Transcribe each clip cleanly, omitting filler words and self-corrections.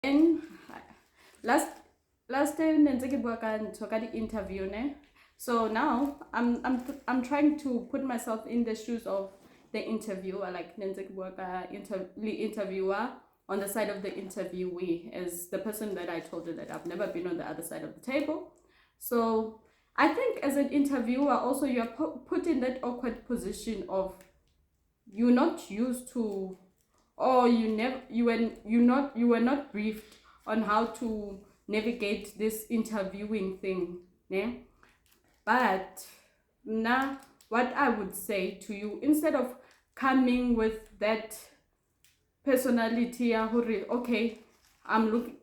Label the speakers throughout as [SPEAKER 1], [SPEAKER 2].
[SPEAKER 1] and last time nentse ke bua ka ntho ka di-interview ne. So now I'm trying to put myself in the shoes of the interviewer, like nentse ke bua ka interviewer on the side of the interviewee, as the person that I told you that I've never been on the other side of the table. So I think as an interviewer also you're put in that awkward position of you're not used to, or you were not briefed on how to navigate this interviewing thing, ne? But now what I would say to you, instead of coming with that personality, okay, I'm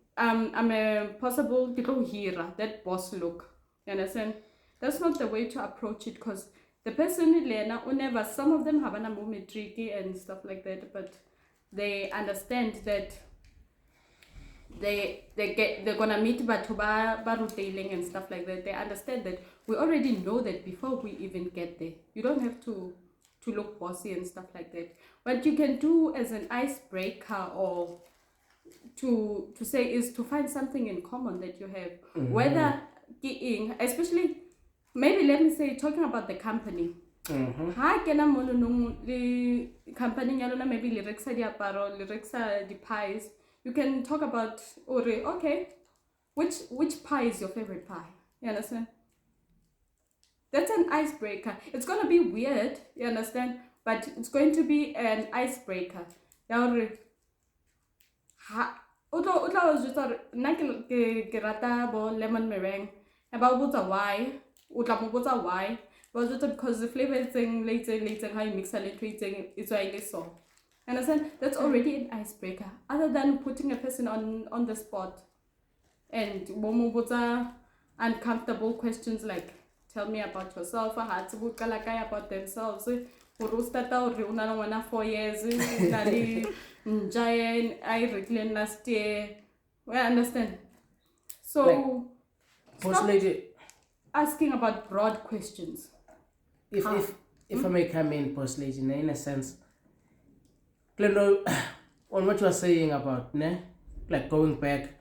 [SPEAKER 1] a possible hero, that boss look, you understand? That's not the way to approach it, because the person Lena never, some of them have an moment tricky and stuff like that, but they understand that they're gonna meet batho retailing and stuff like that. They understand that we already know that before we even get there. You don't have to look bossy and stuff like that. What you can do as an icebreaker or to say is to find something in common that you have. Mm-hmm. Whether especially, maybe let me say, talking about the company. Ha kena mono le company ya lona, maybe le rekisa diaparo, le rekisa di pies. You can talk about, okay, which pie is your favorite pie? You understand? That's an icebreaker. It's going to be weird, you understand? But it's going to be an icebreaker. Utla was just ke rata bo lemon meringue. About why? Utla why? Was just because the flavor is later how you mix a little it's why it's so. Understand? That's already an icebreaker. Other than putting a person on the spot and uncomfortable questions like, tell me about yourself, about themselves. Una 4 years, giant, I reclaim last year. Well, understand? So stop asking about broad questions.
[SPEAKER 2] If I may come in, Boss Lady, in a sense, on what you are saying about like going back,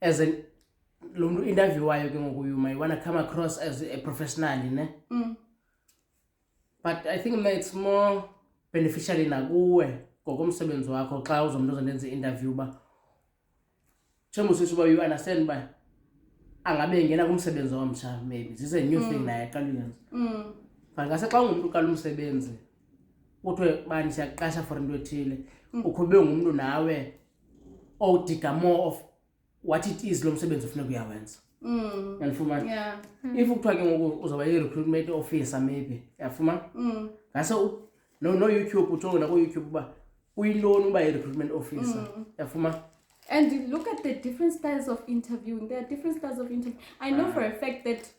[SPEAKER 2] as an interviewer, you might want to come across as a professional, but I think it's more beneficial in a way ngokomsebenzi wakho xa uzomntu ozenza interview ba you understand ba angabe ngena kumsebenzi omtsha, maybe this is a new thing naye qaluyenza but ngase xa ungumntu qala umsebenzi kuthiwe bani siyaqasha for into ethile ukhube ngumuntu nawe odiga more of what it is lo msebenzi ufuna kuyawenza. Yafumana?
[SPEAKER 1] Yeah.
[SPEAKER 2] If kuthiwa ke ngoku uzawuba yi-recruitment officer maybe, yafumana? Ngase no YouTube ujonge na ku-YouTube uba uyiloni uba yi-recruitment officer, yafumana?
[SPEAKER 1] And look at the different styles of interviewing. There are different styles of interviewing. I know for a fact that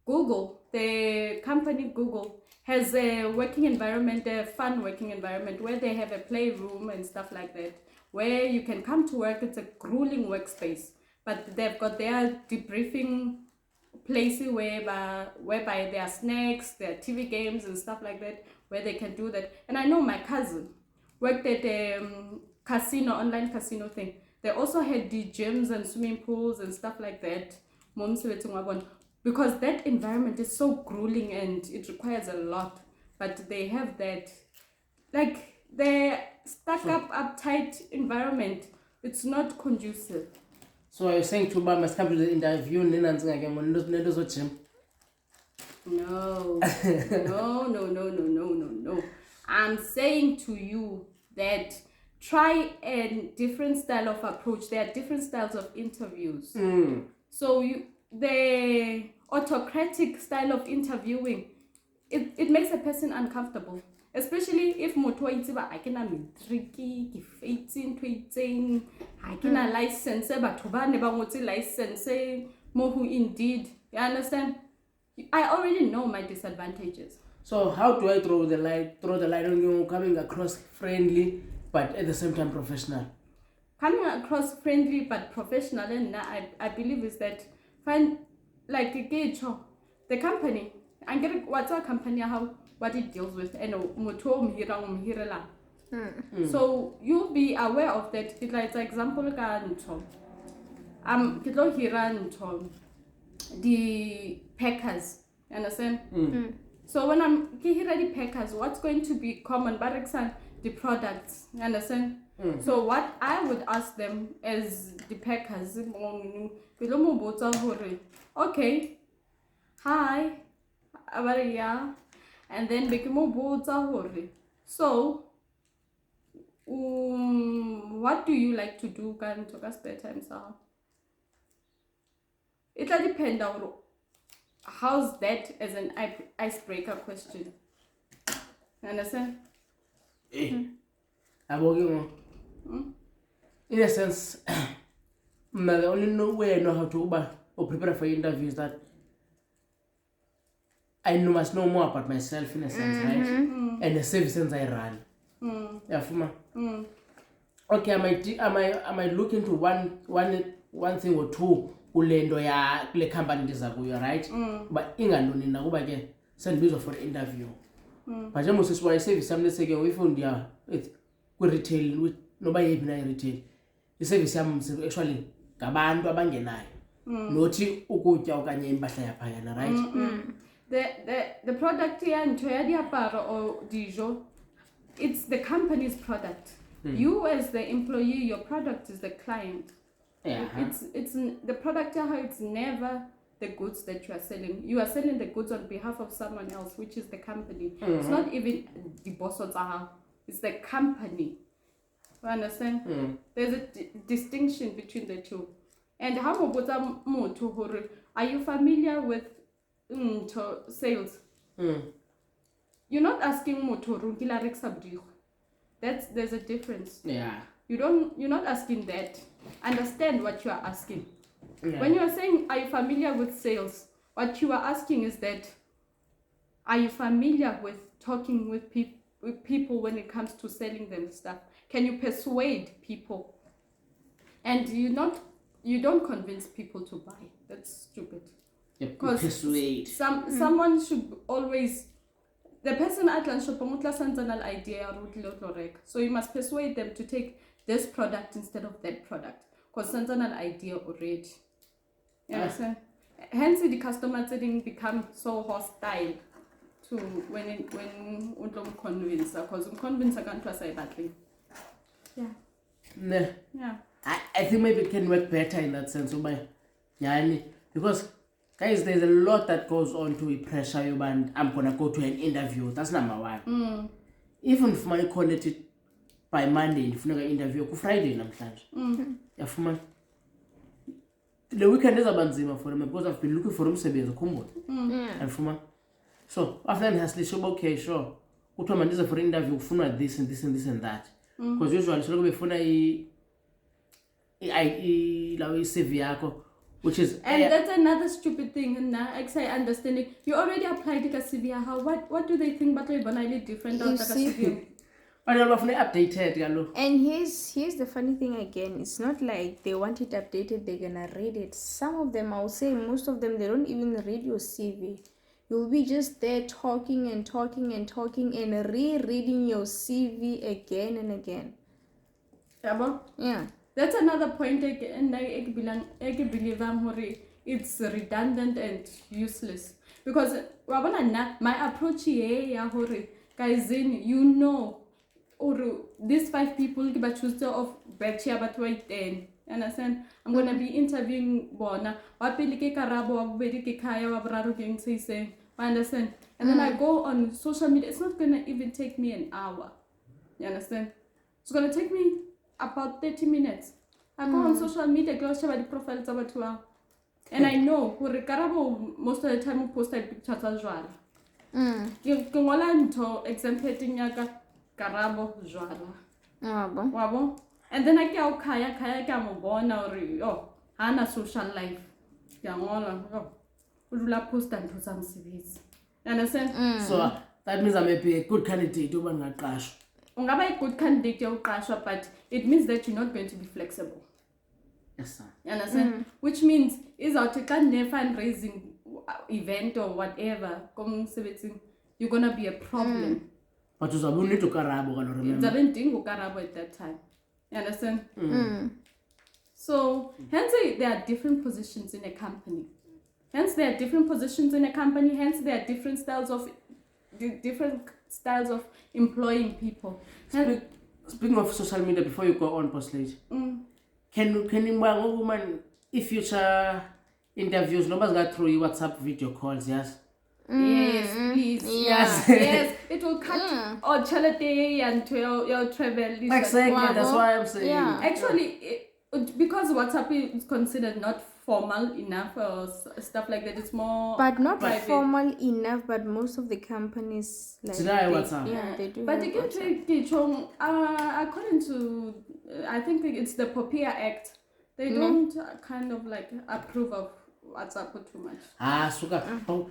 [SPEAKER 1] Google, the company Google, has a working environment, a fun working environment where they have a playroom and stuff like that, where you can come to work. It's a grueling workspace, but they've got their debriefing places whereby there are snacks, there are TV games and stuff like that, where they can do that. And I know my cousin worked at a online casino thing. They also had the gyms and swimming pools and stuff like that. Because that environment is so grueling and it requires a lot. But they have that, like, the uptight environment. It's not conducive.
[SPEAKER 2] So you're saying Tuba must come to the interview and then gym?
[SPEAKER 1] No. No. I'm saying to you that try a different style of approach. There are different styles of interviews. So the autocratic style of interviewing, it makes a person uncomfortable. Especially if I can tricky, I can license, but license, indeed. You understand? I already know my disadvantages.
[SPEAKER 2] So how do I throw the light on you coming across friendly but at the same time professional?
[SPEAKER 1] Coming across friendly but professional, and I believe is that find like the company. I'm getting what's our company, how what it deals with, and So you'll be aware of that. It's like example ka ntho. Ke tlo hira ntho the packers. You understand? So when I'm hira the packers, what's going to be common? Bariksan the products. You understand? So what I would ask them as the packers, okay, hi, Avaria, and then so what do you like to do kan to spare time sa? It'll depend on how's that as an icebreaker question. You understand?
[SPEAKER 2] In a sense, the only way I know how to prepare for interviews that I must know more about myself in a sense, right? And the services I run. Yeah, Fuma. Okay, I might look into one thing or two ulendo ya kule company ndiza kuyo, right? But ingandoni nakuba ke sendibizwa for interview. But nje mose siwa service yami leseke uyifunda ya ku retail noba yiphi na retail. I service yami actually ngabantu abangenayo. Nothi ukutya okanye impahla yaphayana, right?
[SPEAKER 1] The product ya ntho ya diaparo or dijo, it's the company's product. You as the employee, your product is the client. It's the product. It's never the goods that you are selling. You are selling the goods on behalf of someone else, which is the company. It's not even the boss of Zaha. It's the company. You understand? There's a distinction between the two. And how about are you familiar with sales? You're not asking motor. There's a difference.
[SPEAKER 2] Yeah.
[SPEAKER 1] You're not asking that. Understand what you are asking. When you are saying, are you familiar with sales? What you are asking is that, are you familiar with talking with people when it comes to selling them stuff? Can you persuade people? And you don't convince people to buy. That's stupid.
[SPEAKER 2] Because persuade.
[SPEAKER 1] Someone should always. The person at an idea, so you must persuade them to take this product instead of that product, because it's an idea already. You understand? Hence, the customer setting become so hostile to when convince, because convince can't say badly. Yeah.
[SPEAKER 2] I think maybe it can work better in that sense, because. Guys, there's a lot that goes on to pressure you, and I'm gonna go to an interview. That's number one. Even if I connect it by Monday, if I interview Friday, namhlanje. The weekend is abanzima for them because I've been looking for them and so after that, has okay, sure. Utoma for interview, this and this and this and that. Because usually, so we phone CV which is
[SPEAKER 1] that's another stupid thing. And I understand it. You already applied to CV. What do they think? But we're banally different.
[SPEAKER 2] Updated.
[SPEAKER 3] And here's the funny thing again. It's not like they want it updated. They're gonna read it. Some of them, I'll say, most of them, they don't even read your CV. You'll be just there talking and talking and talking and rereading your CV again and again. Yeah.
[SPEAKER 1] That's another point, and I believe it's redundant and useless. Because my approach here, guys, or these 5 people, but choose of Betcha, but wait then. Understand? I'm gonna be interviewing Bona. Understand? And then I go on social media. It's not gonna even take me an hour. You understand? It's gonna take me about 30 minutes. I go on social media, go share the profiles about 2 hours. And I know, most of the time, I post pictures as well. Exemplating Karabo Jwala. And then I go Kaya Kamobona or Hana social life. Udula post and to some CVs. You understand?
[SPEAKER 2] So that means I may be a good candidate to run that clash.
[SPEAKER 1] Ungaba a good candidate, but it means that you're not going to be flexible.
[SPEAKER 2] Yes, sir.
[SPEAKER 1] You understand? Which means is our fundraising event or whatever, you're gonna be a problem.
[SPEAKER 2] but uzabe unida ukarabo kalo remember
[SPEAKER 1] Zabe ndinga ukarabo at that time. You understand? So hence there are different positions in a company. Hence there are different positions in a company. Hence there are different styles of employing people.
[SPEAKER 2] Speaking of social media, before you go on, Poslage, can you woman if future interviews nobody's got through your WhatsApp video calls, yes?
[SPEAKER 1] Yes, please. Yes. It will cut or holiday and to your travel.
[SPEAKER 2] Exactly, that's why I'm saying.
[SPEAKER 3] Yeah.
[SPEAKER 1] Actually, because WhatsApp is considered not formal enough or stuff like that, it's more
[SPEAKER 3] But not
[SPEAKER 1] private.
[SPEAKER 3] formal enough, but most of the companies like
[SPEAKER 2] Today, WhatsApp.
[SPEAKER 3] Yeah, they do.
[SPEAKER 1] But
[SPEAKER 3] have
[SPEAKER 1] again,
[SPEAKER 3] WhatsApp.
[SPEAKER 1] according to, I think it's the POPIA Act, they don't kind of like approve of WhatsApp too much.
[SPEAKER 2] Suka.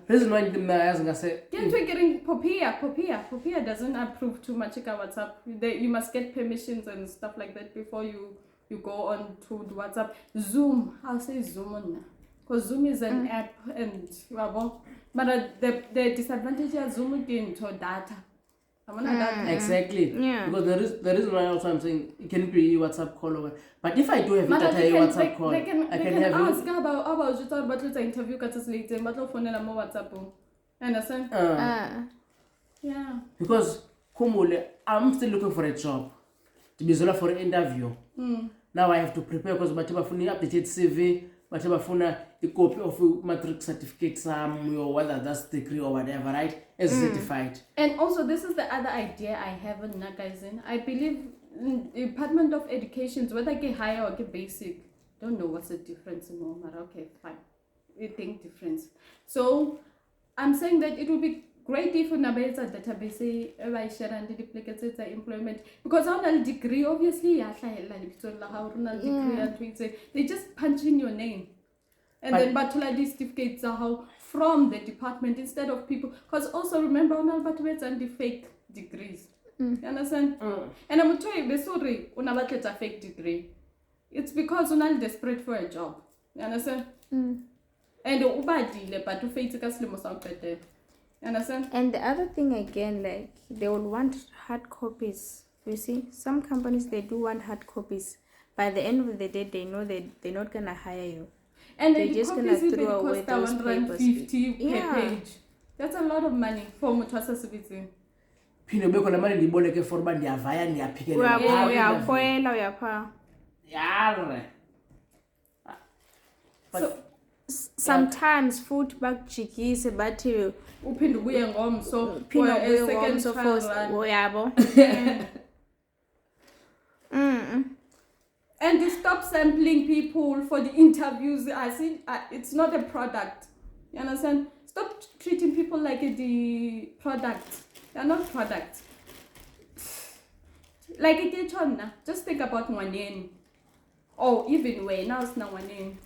[SPEAKER 2] Reason why I'm say.
[SPEAKER 1] Can't we getting POPIA doesn't approve too much of WhatsApp. You must get permissions and stuff like that before you go on to the WhatsApp. Zoom, I'll say Zoom on, because Zoom is an app and but the disadvantage of Zoom is to data.
[SPEAKER 2] Exactly.
[SPEAKER 3] Yeah.
[SPEAKER 2] Because the reason why also I'm saying it can be WhatsApp call over. But if I do have data WhatsApp call,
[SPEAKER 1] they can
[SPEAKER 2] have
[SPEAKER 1] ask about you thought about interview cuts later, but phone number WhatsApp. Understand? Yeah.
[SPEAKER 2] Because Kumule, I'm still looking for a job. To be for an interview. Now I have to prepare because Batibafuni updated CV, Batibafuna a copy of matric certificate, or whether that's degree or whatever, right? As certified.
[SPEAKER 1] And also, this is the other idea I have in Nagazin. I believe Department of Education, whether get higher or get basic, don't know what's the difference in more. Okay, fine. We think difference. So I'm saying that it will be great if you have a database I share and duplicate employment, because on a degree obviously they just punch in your name and then batula certificates are how from the department instead of people, because also remember on Albertwets and the fake degrees. You understand? And I'm telling you, sorry, a fake degree. It's because you're not desperate for a job. You understand? And ubadile but to face a understand?
[SPEAKER 3] And the other thing again, like they will want hard copies. You see, some companies they do want hard copies. By the end of the day, they know they're not gonna hire you.
[SPEAKER 1] And
[SPEAKER 3] they're just gonna throw away those papers.
[SPEAKER 1] 150 per page. That's a lot of money for Mutasa Sibiti.
[SPEAKER 2] Pino beko na mali ndiboleke for ba ndiyavaya ndiyaphikelela
[SPEAKER 3] uyapha.
[SPEAKER 2] Yare.
[SPEAKER 1] So
[SPEAKER 3] sometimes food back chikise bathi
[SPEAKER 1] uphinde ubuye ngomso
[SPEAKER 3] for a second uyabo.
[SPEAKER 1] And they stop sampling people for the interviews. I see it's not a product. You understand? Stop treating people like the product. They're not products. Like it just think about Mwaneni. Or even way now it's not Mwaneni.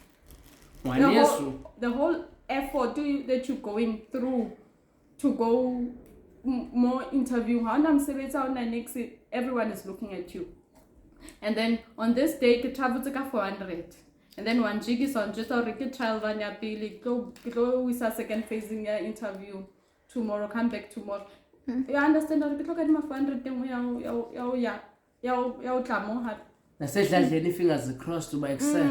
[SPEAKER 1] The whole effort that you're going through to go more interview, everyone is looking at you. And then on this day, you travel to 400. And then one jig is on just already trial one ya pili. Go with a second phasing interview tomorrow. Come back tomorrow. You understand? Or look at my 400 thing.
[SPEAKER 2] Nasedladleni fingers crossed to by excel.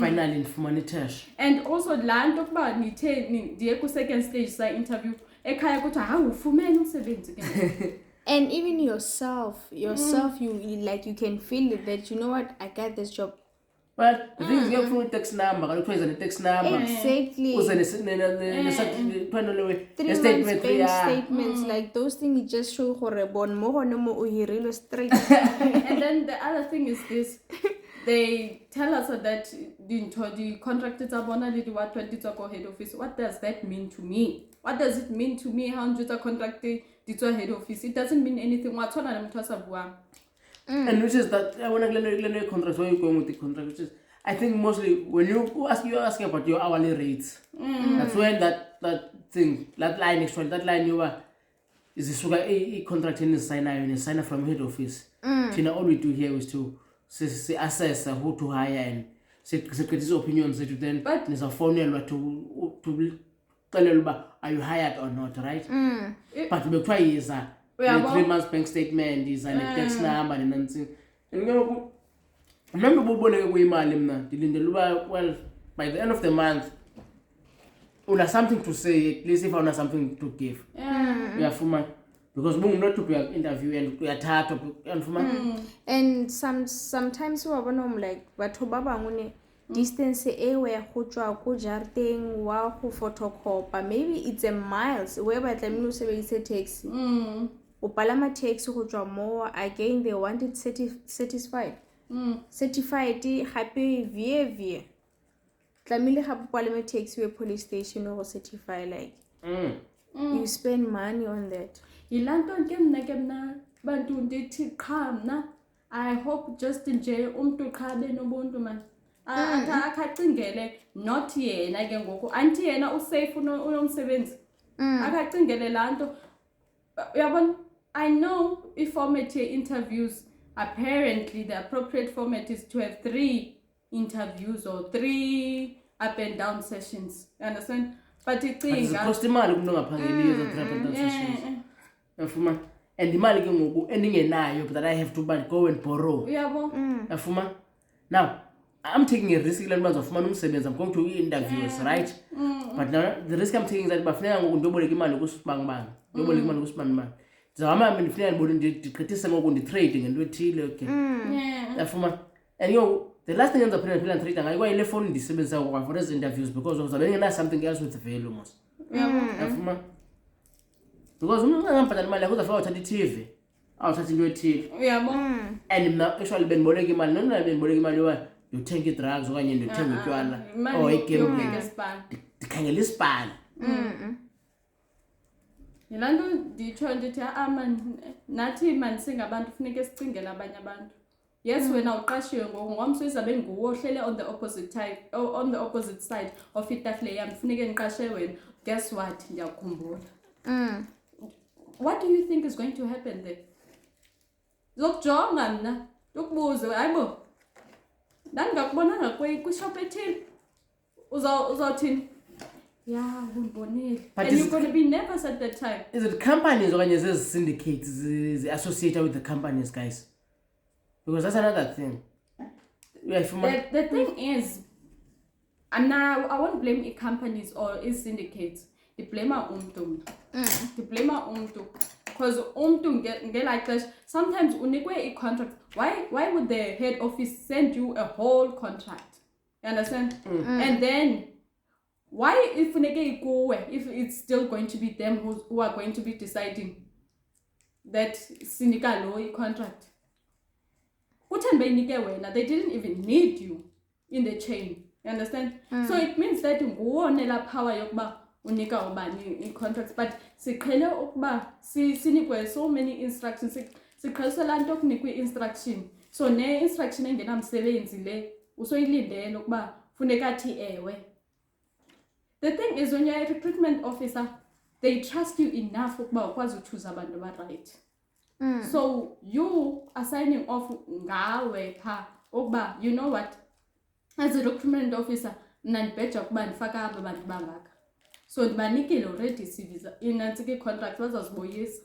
[SPEAKER 2] Finally in humanitarian.
[SPEAKER 1] And also land talk about the second stage interview. Ekhaya kuthi awufumene umsebenzi ke.
[SPEAKER 3] And even yourself, you like you can feel it that you know what, I got this job.
[SPEAKER 2] But the thing is, you have text number. Can you create a text number?
[SPEAKER 3] Exactly. 3 months bank statements, like those things just show horrible. More straight.
[SPEAKER 1] And then the other thing is this: they tell us that the contractors are only the 20 head office. What does that mean to me? What does it mean to me? How you contracted the head office? It doesn't mean anything. What's on
[SPEAKER 2] and which is that I want to learn contract. Where you going with the contract? Which is, I think mostly when you're asking about your hourly rates. That's when that line actually, that line you are is the sugar a contract in the signer from head office. All we do here is to assess who to hire and secretary's opinions to then there's a formula to tell you are you hired or not, right? But the try is
[SPEAKER 1] Uyabo?
[SPEAKER 2] 3 months bank statement izane tax number nenantsini and ke ngoku mna mntu ububoleke kuyimali mna ndilindele uba well by the end of the month una something to say at least if una something to give uyafumana because ubungumntu othi uya-interview and uyathathwa uyafumana
[SPEAKER 3] And sometimes wa bona like batho ba bangwe distance e we go tswa ko jarteng wa go photocopa maybe it's a miles where ba tlamile o sebedise taxi o palama taxi go tswa mo again they want it certified happy vie tlamile ga palama taxi we police station go certify like you spend money on that.
[SPEAKER 1] Yilanto ke mna bantu ndithi qha mna I hope just nje umuntu qha benobuntu man akacingele not yena ke ngoku anti yena usafe unomsebenzi akacingele lanto uyabona. I know i-format ye-interviews apparently the appropriate format is to have 3 interviews or 3 up and down sessions, you understand, but icinga
[SPEAKER 2] cost imali kumuntu ongaphangeliyo za 3 sessions uyafumana and imali ke ngoku endingenayo that I have to go and borrow
[SPEAKER 1] uyabo.
[SPEAKER 2] uyafumana. Now I'm taking a risk le nto bazofumana umsebenzi. I'm going to interviews right but now the risk I'm taking is that bafuneka ngoku ndiyoboleka imali kusibangibanga ndiyoboleka imali kusibandibanga ndizawuhamba mna ndifuneka ndigqithise ngoku nditrade ngento ethile okay uyafumana. And the last thing enza phela trade ngayo kwayile phone ndisebenzisa for these interviews because uzabe ngena something else with value mos uyafumana because umuntu angambhatala imali yakho uzafika uthatha i-TV awuthatha into ethile
[SPEAKER 1] uyabo.
[SPEAKER 2] and mna actually bendiboleka imali nona bendiboleka imali yoba ndiyothenga i-drugs okanye ndiyothenga utywala or igame ndikhangela isipali
[SPEAKER 1] yilanto nditsho ndithi man nathi man singabantu funeke sicingele abanye abantu. Yes, wena uqashiwe ngoku ngomso izabe nguwo ohlele on the opposite side of itafile yami funeke ngiqashe wena. Guess what, ndiyakhumbula. What do you think is going to happen there? Zokujonga mna ukubuze hayibo ndangakubonanga kwishop ethile uzawuthini yeah undibonile and you're going to be nervous at that time.
[SPEAKER 2] Is it companies okanye zezi syndicates associated with the companies guys? Because that's another thing.
[SPEAKER 1] The thing is, and now I won't blame companies or syndicates. They blame umntu. They blame umntu. Because umntu get like this. Sometimes unikwe a contract. Why would the head office send you a whole contract? You understand? And then why if it's still going to be them who are going to be deciding that syndical law contract? They didn't even need you in the chain. You understand? So it means that nguwonela power yokuba unika ubani contracts, but siqhele ukuba sinikwe so many instructions. Siqhele lanto kunikwe instruction. So ne instruction engenamsebenzi le usoyilindele ukuba funeka athi ewe. The thing is when you're a recruitment officer, they trust you enough ukuba ukwazi uchoose abantu right. So you are signing off ngawe pha ukuba you know what, as a recruitment officer nandibheja ukuba ndifaka aba bantu bangaka, so ndibanikile already CVs inantsike contract bazazibuyisa.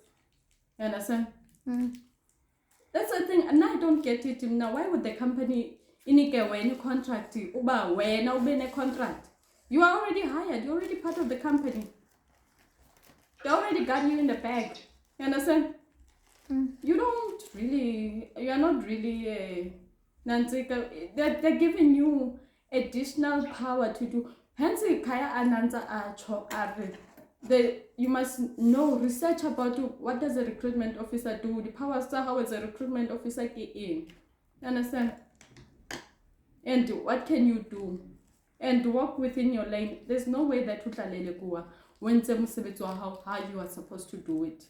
[SPEAKER 1] You understand? That's the thing, and I don't get it now. Why would the company inike wena contract uba wena ube ne contract? You are already hired, you're already part of the company, they already got you in the bag. You understand? You are not really they're giving you additional power to do. Hence kaya ananza acho are you must know research about what does a recruitment officer do, the powers how is a recruitment officer in. You understand? And what can you do? And walk within your lane. There's no way that utlalele kuwa when how you are supposed to do it.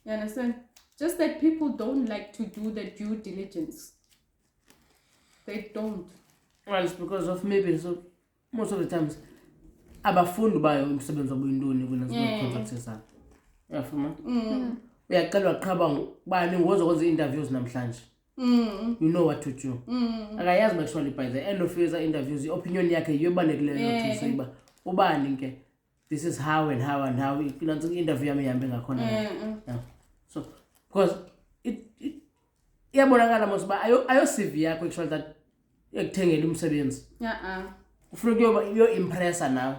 [SPEAKER 1] You understand? Just that people don't like to do the due diligence. They don't.
[SPEAKER 2] Well, it's because of maybe so most of the times abafundi bayo umsebenzi wabo intoni kuna contracts zabo. Uyafuma? Uyaqala waqhaba bani ngozokwenza interviews namhlanje. You know what to do. Akayazi actually by the end of his interviews opinion yakhe yobanekileyo to say ba ubani ke this is how and how and how inantsika interview yami ihambe ngakhona. So because iyabonakala mos uba ayo-CV yakho actually that ekuthengela umsebenzi ufuna uyo-impressa nawe.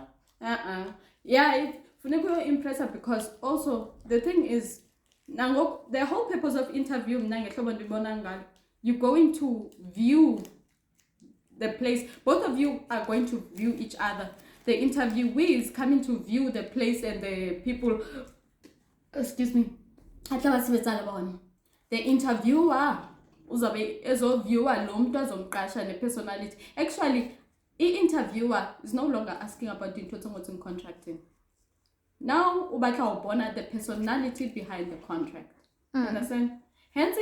[SPEAKER 1] Yeah, funeka uyo-impressa because also the thing is the whole purpose of interview mna ngehlobo ndibona ngalo, you're going to view the place. Both of you are going to view each other. The interviewee is coming to view the place and the people. Excuse me. The interviewer uzabe ezoviewer lo muntu azomqasha ne-personality. Actually, i-interviewer is no longer asking about into in contracting. Now ubatla ubona the personality behind the contract. Understand? Hence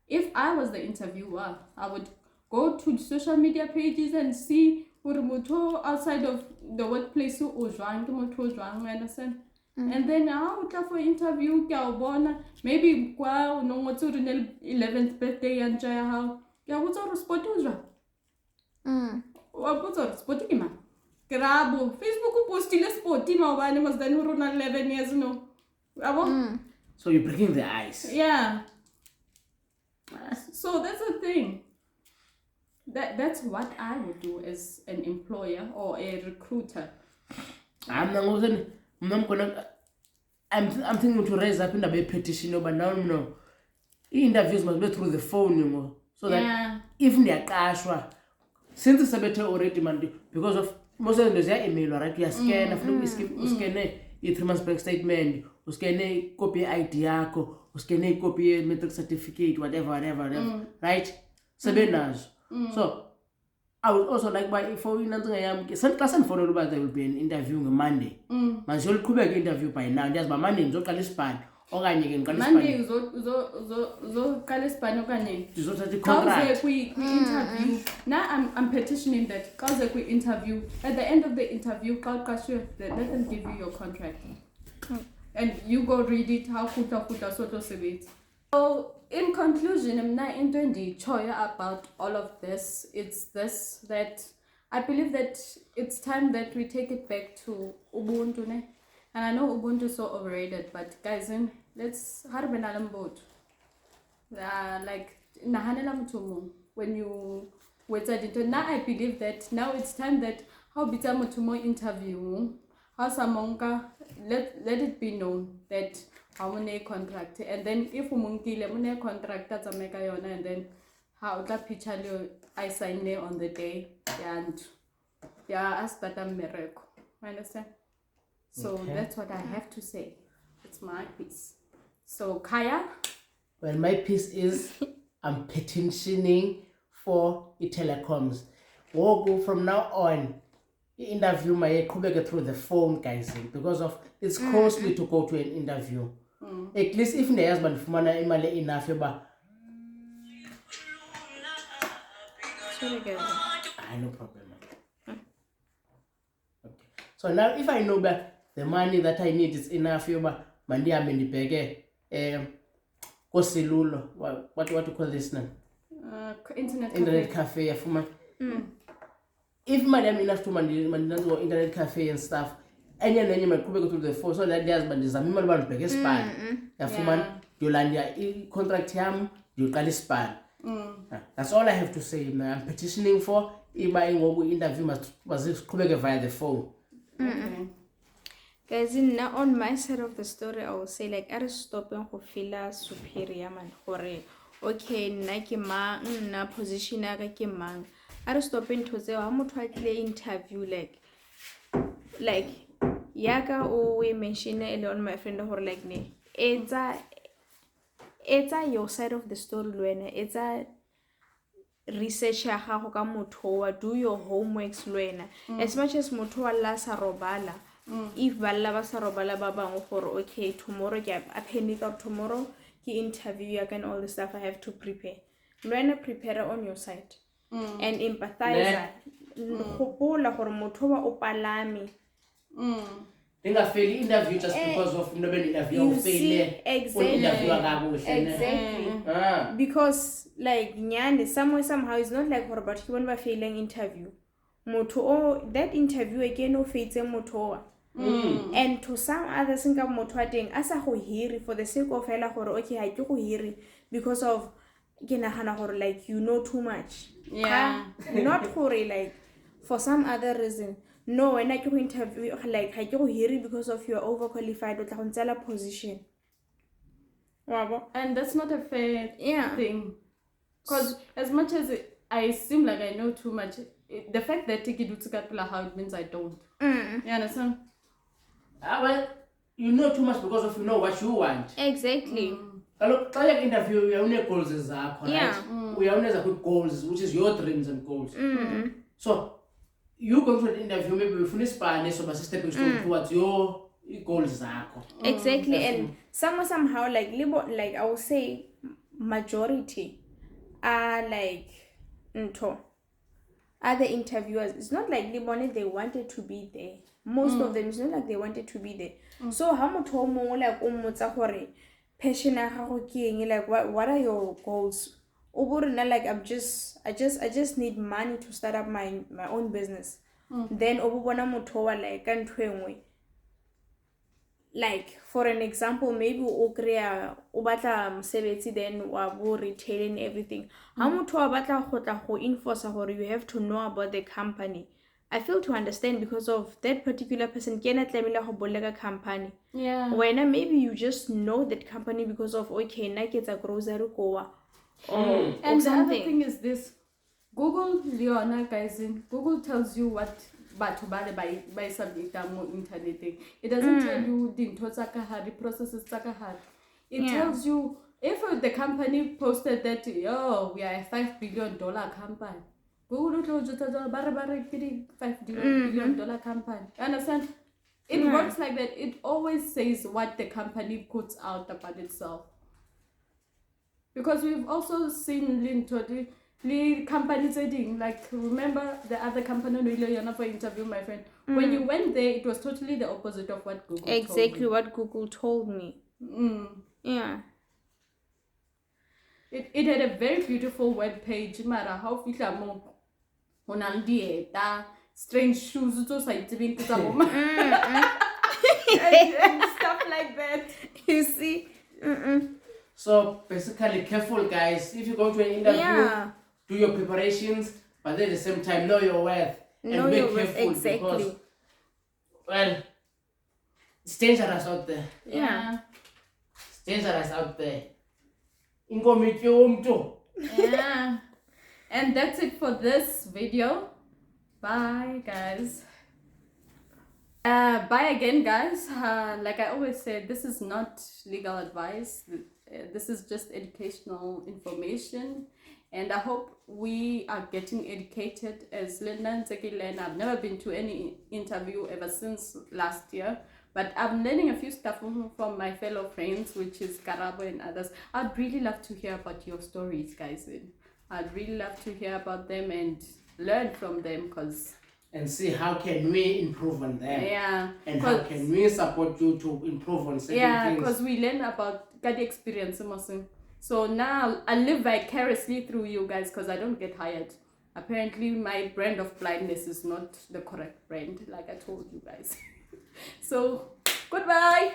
[SPEAKER 1] if I was the interviewer, I would go to social media pages and see Urumuto outside of the workplace understand? And then out for interview, maybe kwa unongotsu 11th birthday and how what's our spot what's our spot man? Grabo Facebook postile spot ma was then 11 years no.
[SPEAKER 2] So you're breaking the ice.
[SPEAKER 1] Yeah. So that's the thing. That's what I would do as an employer or a recruiter.
[SPEAKER 2] I'm thinking to raise up in the petition, but now no. Interviews must be through the phone, so that even they are since it's a better already, man, because of most of the email, right? You scan, scan a 3 months bank statement, scan a copy ID, scan a copy metric certificate, whatever, right? So I would also like by for some class and follow by there will be an interview on Monday. Man should come back interview by now. Just by Monday, you can span. Monday,
[SPEAKER 1] you interview. Now I'm petitioning that cause we interview. At the end of the interview, let them give you your contract. And you go read it, how kuta soto sebit. So in conclusion, I'm not into the choice about all of this. It's this that I believe that it's time that we take it back to Ubuntu. And I know Ubuntu is so overrated, but guys, let's harbe na boat. Like nahanela mtumu when you wait into now. I believe that now it's time that how bita mutumo interview, how samonka let it be known that how many contract, and then if umunkile mune contract that's make yona, and then how that picture I sign it on the day and ask that I'm miracle. Understand? So that's what I have to say. It's my piece. So Kaya?
[SPEAKER 2] Well, my piece is I'm petitioning for the telecoms. We'll go from now on. Interview my Kubeka through the phone, guys, because of it's costly to go to an interview. At least if the husband fumana imali enough, but no problem. Okay. So now if I know that the money that I need is enough, but mandi amendipeke kosilulo what you call this now? Internet cafe. If madam enough to mandi go internet cafe and stuff. And then you might go through the phone so that the husband is a member of the span. You land your contract him, you can span. That's all I have to say. I'm petitioning for buying what we interview was via the phone.
[SPEAKER 3] Guys, now on my side of the story, I will say like I stop and feel superior man. Okay, naki ma na position ke mang. I stop into the how much interview like yaka we mention on my friend or like ne it's your side of the story Luena. It's a research ya gago ka motho, do your homeworks Luena. As much as motho la sa robala if balla ba sa robala ba bang for okay tomorrow ke a panic or tomorrow ki interview and all the stuff I have to prepare. Luena prepare on your side and empathize hopola gore motho ba o palame.
[SPEAKER 2] They got fail interview just because of nobody interview failure.
[SPEAKER 3] Exactly. Because like nyande somehow it's not like about he won't failing interview. Moto that interview again no fates moto. And to some others nka motho wa teng a sa go hiri for the sake of hela gore okay ha ke go hiri because of ke nagana gore like you know too much.
[SPEAKER 1] Yeah.
[SPEAKER 3] Not gore like for some other reason. No, when I go interview like ha ke go hiri because of you are overqualified o tla go ntsela position. Wabo?
[SPEAKER 1] And that's not a fair
[SPEAKER 3] Yeah.
[SPEAKER 1] thing. Because as much as I seem like I know too much, the fact that I do how it means I don't. You understand?
[SPEAKER 2] Well, you know too much because of you know what you want.
[SPEAKER 3] Exactly.
[SPEAKER 2] Kaloku xa uya-interview uyaune-goals zakho,
[SPEAKER 3] Yeah.
[SPEAKER 2] right? Uyauneza kwi-goals, which is your dreams and goals. So you going to an interview, maybe ufuna isipane soba si-stepping stone towards your goals zakho.
[SPEAKER 3] Exactly. And somehow like like I would say majority are like other interviewers. It's not like they wanted to be there. Most of them, it's not like they wanted to be there. So how much like passion like what are your goals? Like I just need money to start up my own business. Then like for an example, maybe o krea o batla mosebetsi then wa bo retail and everything. Ha motho wa batla go tla go enforce gore you have to know about the company. I feel to understand because of that particular person ke ena tlamela go bolela company.
[SPEAKER 1] Yeah.
[SPEAKER 3] When maybe you just know that company because of okay na ke tsa grocery koa or
[SPEAKER 1] And the
[SPEAKER 3] something.
[SPEAKER 1] other thing is this. Google, Leona, guys, Google tells you what batho ba submit mo internet. It doesn't tell you dintho tsa ka hare, processes tsa ka hare. It tells you if the company posted that we are a $5 billion company. Google will just tell you $5 billion company. You understand? It works like that. It always says what the company puts out about itself. Because we've also seen companies like remember the other company for interview, my friend. When you went there, it was totally the opposite of what Google
[SPEAKER 3] Exactly
[SPEAKER 1] told you.
[SPEAKER 3] what Google told me. Yeah.
[SPEAKER 1] It had a very beautiful web page. Mara how fitla mo strange shoes and stuff like that.
[SPEAKER 3] You see?
[SPEAKER 2] So basically, careful guys. If you go to an interview, do your preparations, but then at the same time know your worth and be careful because, well, it's dangerous out there.
[SPEAKER 1] Yeah.
[SPEAKER 2] It's dangerous out there.
[SPEAKER 1] Yeah. And that's it for this video. Bye guys. Bye again guys. Like I always say, this is not legal advice. This is just educational information, and I hope we are getting educated as Linda and Zekile. I've never been to any interview ever since last year, but I'm learning a few stuff from my fellow friends, which is Karabo and others. I'd really love to hear about your stories, guys. I'd really love to hear about them and learn from them,
[SPEAKER 2] and see how can we improve on them.
[SPEAKER 1] Yeah.
[SPEAKER 2] And how can we support you to improve on certain things.
[SPEAKER 1] Yeah, because we learn about the experience. So now I live vicariously through you guys because I don't get hired. Apparently my brand of blindness is not the correct brand, like I told you guys. So goodbye.